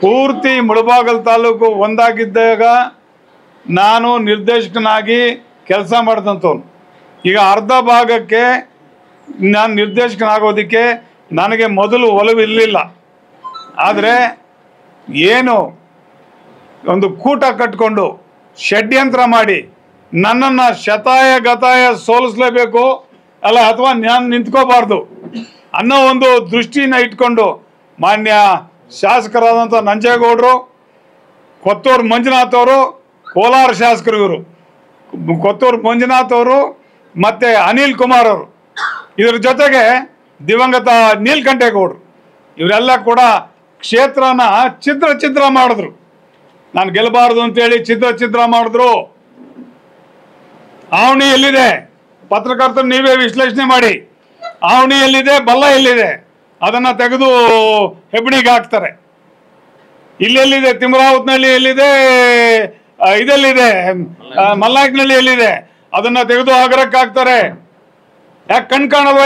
ಪೂರ್ತಿ ಮುಳಬಾಗಿಲು ತಾಲೂಕು ಒಂದಾಗಿದ್ದಾಗ ನಾನು ನಿರ್ದೇಶಕನಾಗಿ ಕೆಲಸ ಮಾಡಿದಂಥವ್ನು. ಈಗ ಅರ್ಧ ಭಾಗಕ್ಕೆ ನಾನು ನಿರ್ದೇಶಕನಾಗೋದಕ್ಕೆ ನನಗೆ ಮೊದಲು ಒಲವು ಇರಲಿಲ್ಲ. ಆದರೆ ಏನು ಒಂದು ಕೂಟ ಕಟ್ಕೊಂಡು ಷಡ್ಯಂತ್ರ ಮಾಡಿ ನನ್ನನ್ನು ಶತಾಯ ಗತಾಯ ಸೋಲಿಸಲೇಬೇಕು ಅಲ್ಲ, ಅಥವಾ ನಾನು ನಿಂತ್ಕೋಬಾರ್ದು ಅನ್ನೋ ಒಂದು ದೃಷ್ಟಿನ ಇಟ್ಕೊಂಡು ಮಾನ್ಯ ಶಾಸಕರಾದಂಥ ನಂಜೇಗೌಡರು, ಕೊತ್ತೂರು ಮಂಜುನಾಥ್ ಅವರು, ಕೋಲಾರ ಶಾಸಕರು ಇವರು, ಕೊತ್ತೂರು ಮಂಜುನಾಥ್ ಅವರು ಮತ್ತು ಅನಿಲ್ ಕುಮಾರ್ ಅವರು, ಇದ್ರ ಜೊತೆಗೆ ದಿವಂಗತ ನೀಲಕಂಠೇಗೌಡರು, ಇವರೆಲ್ಲ ಕೂಡ ಕ್ಷೇತ್ರನ ಚಿತ್ರ ಮಾಡಿದ್ರು. ನಾನು ಗೆಲ್ಲಬಾರ್ದು ಅಂತೇಳಿ ಚಿತ್ರ ಮಾಡಿದ್ರು. ಆವಣಿ ಎಲ್ಲಿದೆ? ಪತ್ರಕರ್ತರು ನೀವೇ ವಿಶ್ಲೇಷಣೆ ಮಾಡಿ. ಆವಣಿ ಎಲ್ಲಿದೆ, ಬಲ್ಲ ಎಲ್ಲಿದೆ, ಅದನ್ನು ತೆಗೆದು ಹೆಬ್ಬಣಿಗೆ ಹಾಕ್ತಾರೆ. ಇಲ್ಲೆಲ್ಲಿದೆ? ತಿಮ್ರಾವತ್ನಹಳ್ಳಿ ಎಲ್ಲಿದೆ, ಇದೆಲ್ಲಿದೆ, ಮಲ್ನಾಯಕನಹಳ್ಳಿ ಎಲ್ಲಿದೆ, ಅದನ್ನು ತೆಗೆದು ಆಗರಕ್ಕೆ ಹಾಕ್ತಾರೆ. ಯಾಕೆ ಕಣ್ ಕಾಣಲ್ವಾ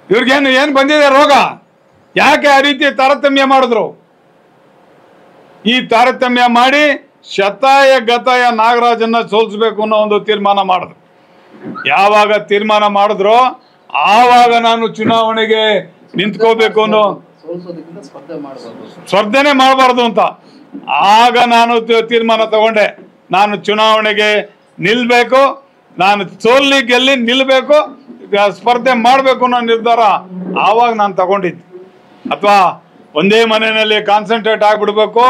ಇವ್ರಿಗೇನು ಏನು ಬಂದಿದೆ ರೋಗ? ಯಾಕೆ ಆ ರೀತಿ ತಾರತಮ್ಯ ಮಾಡಿದ್ರು? ಈ ತಾರತಮ್ಯ ಮಾಡಿ ಶತಾಯ ಗತಾಯ ನಾಗರಾಜನ್ನ ಸೋಲಿಸಬೇಕು ಅನ್ನೋ ಒಂದು ತೀರ್ಮಾನ ಮಾಡಿದ್ರು. ಯಾವಾಗ ತೀರ್ಮಾನ ಮಾಡಿದ್ರೋ ಆವಾಗ ನಾನು ಚುನಾವಣೆಗೆ ನಿಂತ್ಕೋಬೇಕು ಅನ್ನೋ ಸ್ಪರ್ಧೆನೇ ಮಾಡಬಾರ್ದು ಅಂತ ಆಗ ನಾನು ತೀರ್ಮಾನ ತಗೊಂಡೆ. ನಾನು ಚುನಾವಣೆಗೆ ನಿಲ್ಬೇಕು, ನಾನು ಸೋಲ್ಲಿ ಗೆಲ್ಲಿ ನಿಲ್ಬೇಕು, ಸ್ಪರ್ಧೆ ಮಾಡಬೇಕು ಅನ್ನೋ ನಿರ್ಧಾರ ಆವಾಗ ನಾನು ತಗೊಂಡಿದ್ದೆ. ಅಥವಾ ಒಂದೇ ಮನೆಯಲ್ಲಿ ಕಾನ್ಸಂಟ್ರೇಟ್ ಆಗಿಬಿಡ್ಬೇಕು,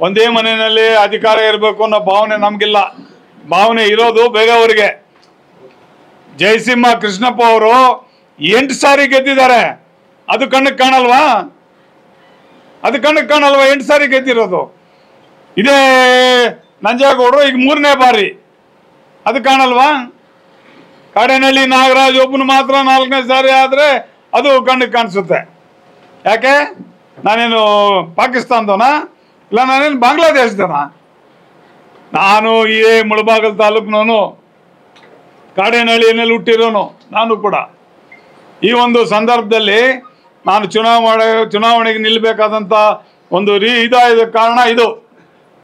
ಒಂದೇ ಮನೆಯಲ್ಲಿ ಅಧಿಕಾರ ಇರಬೇಕು ಅನ್ನೋ ಭಾವನೆ ನಮಗಿಲ್ಲ. ಭಾವನೆ ಇರೋದು ಬೇರೆಯವರಿಗೆ. ಜಯಸಿಂಹ ಕೃಷ್ಣಪ್ಪ ಅವರು 8 ಸಾರಿ ಗೆದ್ದಿದ್ದಾರೆ. ಅದು ಕಣ್ಣಿಗೆ ಕಾಣಲ್ವಾ? 8 ಸಾರಿ ಗೆದ್ದಿರೋದು. ಇದೇ ನಂಜೇಗೌಡರು ಈಗ 3ನೇ ಬಾರಿ. ಅದು ಕಾಣಲ್ವಾ? ಕಾಡೇನಹಳ್ಳಿ ನಾಗರಾಜ್ ಒಬ್ಬನು ಮಾತ್ರ 4ನೇ ಸಾರಿ ಆದರೆ ಅದು ಕಣ್ಣಿಗೆ ಕಾಣಿಸುತ್ತೆ. ಯಾಕೆ? ನಾನೇನು ಪಾಕಿಸ್ತಾನದವನ? ಇಲ್ಲ ನಾನೇನು ಬಾಂಗ್ಲಾದೇಶದವನ? ನಾನು ಇದೇ ಮುಳಬಾಗಿಲು ತಾಲೂಕಿನವನು, ಕಾಡೇನಹಳ್ಳಿಯಲ್ಲಿ ಹುಟ್ಟಿರೋನು ನಾನು ಕೂಡ. ಈ ಒಂದು ಸಂದರ್ಭದಲ್ಲಿ ನಾನು ಚುನಾವಣೆಗೆ ನಿಲ್ಲಬೇಕಾದಂಥ ಒಂದು ಇದಾದ ಕಾರಣ ಇದು.